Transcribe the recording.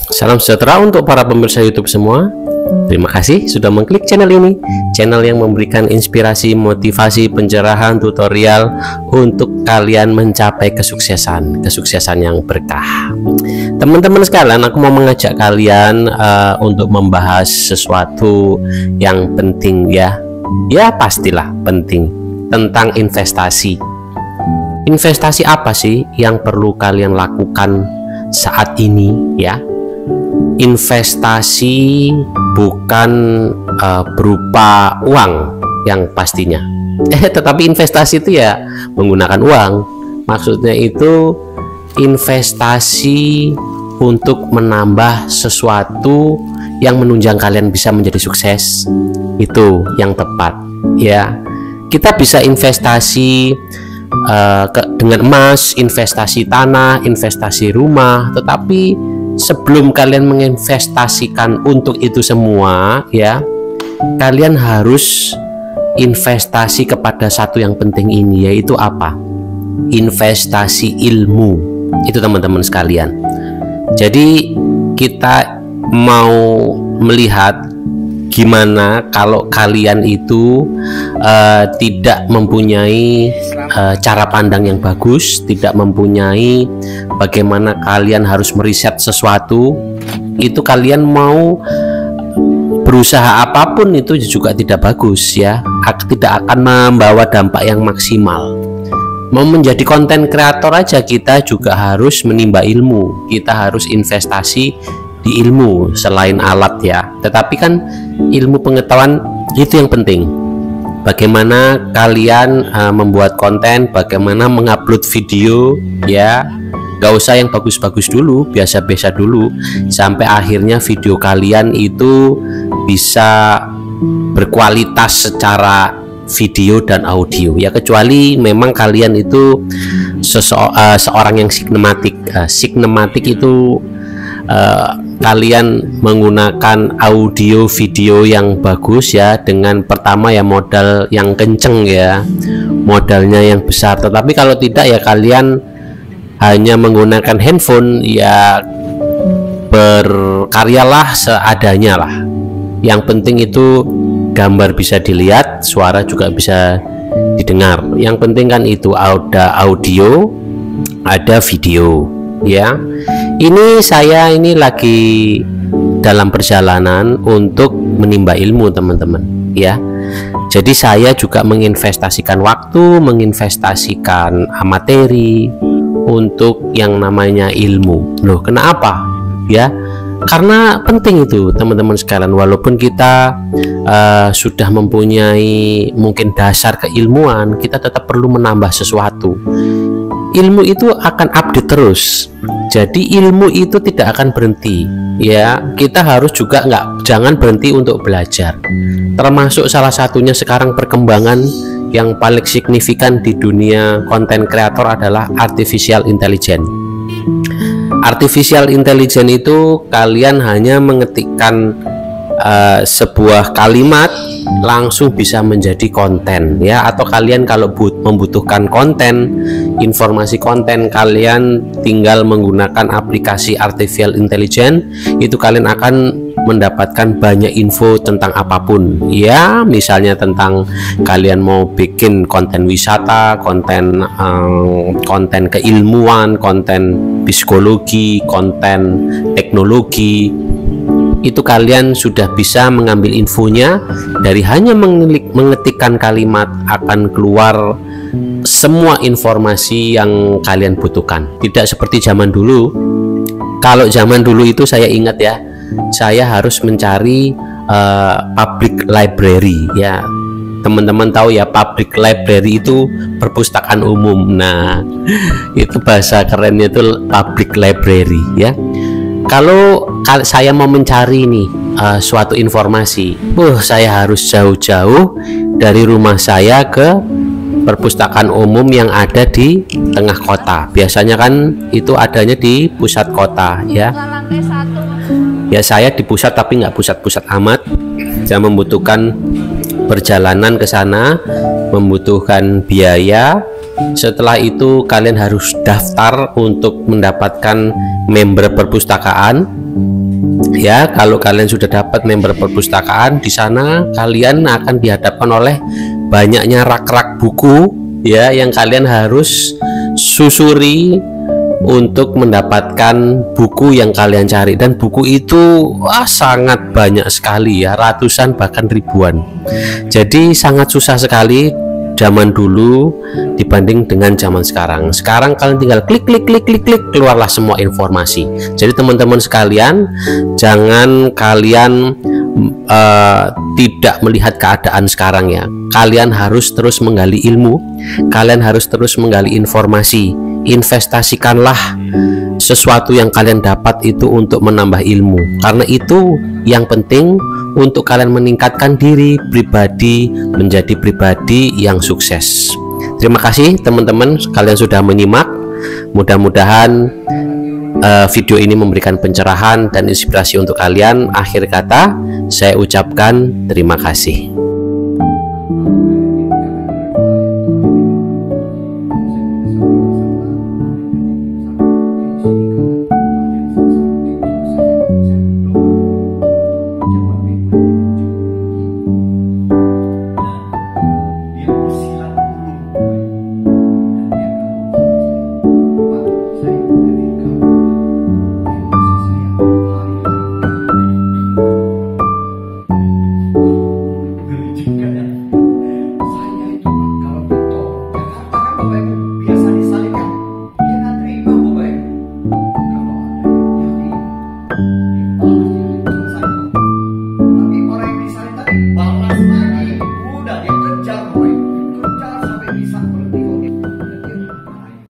Salam sejahtera untuk para pemirsa YouTube semua. Terima kasih sudah mengklik channel ini, channel yang memberikan inspirasi, motivasi, pencerahan, tutorial untuk kalian mencapai kesuksesan yang berkah. Teman-teman sekalian, aku mau mengajak kalian untuk membahas sesuatu yang penting ya. Ya pastilah penting, tentang investasi. Investasi apa sih yang perlu kalian lakukan saat ini ya? Investasi bukan berupa uang yang pastinya, tetapi investasi itu ya menggunakan uang. Maksudnya itu investasi untuk menambah sesuatu yang menunjang kalian bisa menjadi sukses. Itu yang tepat ya. Kita bisa investasi dengan emas, investasi tanah, investasi rumah, tetapi sebelum kalian menginvestasikan untuk itu semua ya, kalian harus investasi kepada satu yang penting ini, yaitu apa? Investasi ilmu. Itu teman-teman sekalian. Jadi kita mau melihat gimana kalau kalian itu tidak mempunyai cara pandang yang bagus, tidak mempunyai bagaimana kalian harus meriset sesuatu, itu kalian mau berusaha apapun itu juga tidak bagus ya, tidak akan membawa dampak yang maksimal. Mau menjadi konten kreator aja kita juga harus menimba ilmu, kita harus investasi di ilmu selain alat ya, tetapi kan ilmu pengetahuan itu yang penting. Bagaimana kalian membuat konten, bagaimana mengupload video ya, gak usah yang bagus-bagus dulu, biasa-biasa dulu, sampai akhirnya video kalian itu bisa berkualitas secara video dan audio ya, kecuali memang kalian itu seorang yang sinematik itu kalian menggunakan audio video yang bagus ya, dengan pertama ya modal yang kenceng ya, modalnya yang besar. Tetapi kalau tidak ya kalian hanya menggunakan handphone ya, berkaryalah seadanya lah. Yang penting itu gambar bisa dilihat, suara juga bisa didengar. Yang penting kan itu ada audio, ada video ya. Ini saya lagi dalam perjalanan untuk menimba ilmu teman-teman ya. Jadi saya juga menginvestasikan waktu, menginvestasikan materi untuk yang namanya ilmu. Loh, kenapa? Ya, karena penting itu teman-teman sekalian. Walaupun kita sudah mempunyai mungkin dasar keilmuan, kita tetap perlu menambah sesuatu. Ilmu itu akan update terus, jadi ilmu itu tidak akan berhenti ya. Kita harus juga jangan berhenti untuk belajar, termasuk salah satunya sekarang perkembangan yang paling signifikan di dunia konten kreator adalah artificial intelligence. Artificial intelligence itu kalian hanya mengetikkan sebuah kalimat langsung bisa menjadi konten ya, atau kalian kalau membutuhkan konten, informasi konten, kalian tinggal menggunakan aplikasi artificial intelligence, itu kalian akan mendapatkan banyak info tentang apapun ya. Misalnya tentang kalian mau bikin konten wisata, konten keilmuan, konten psikologi, konten teknologi, itu kalian sudah bisa mengambil infonya. Dari hanya mengetikkan kalimat akan keluar semua informasi yang kalian butuhkan. Tidak seperti zaman dulu. Kalau zaman dulu itu saya ingat ya, saya harus mencari public library ya. Teman-teman tahu ya, public library itu perpustakaan umum. Nah, itu bahasa kerennya itu public library ya. Kalau saya mau mencari nih suatu informasi, saya harus jauh-jauh dari rumah saya ke perpustakaan umum yang ada di tengah kota. Biasanya kan itu adanya di pusat kota ya. Ya saya di pusat, tapi nggak pusat-pusat amat. Saya membutuhkan perjalanan ke sana, membutuhkan biaya. Setelah itu kalian harus daftar untuk mendapatkan member perpustakaan Ya, kalau kalian sudah dapat member perpustakaan, di sana kalian akan dihadapkan oleh banyaknya rak-rak buku ya yang kalian harus susuri untuk mendapatkan buku yang kalian cari, dan buku itu sangat banyak sekali ya, ratusan bahkan ribuan. Jadi sangat susah sekali zaman dulu dibanding dengan zaman sekarang. Sekarang kalian tinggal klik keluarlah semua informasi. Jadi teman-teman sekalian, jangan kalian tidak melihat keadaan sekarang ya. Kalian harus terus menggali ilmu, kalian harus terus menggali informasi. Investasikanlah sesuatu yang kalian dapat itu untuk menambah ilmu, karena itu yang penting untuk kalian meningkatkan diri pribadi menjadi pribadi yang sukses. Terima kasih teman-teman, kalian sudah menyimak. Mudah-mudahan video ini memberikan pencerahan dan inspirasi untuk kalian. Akhir kata, saya ucapkan terima kasih.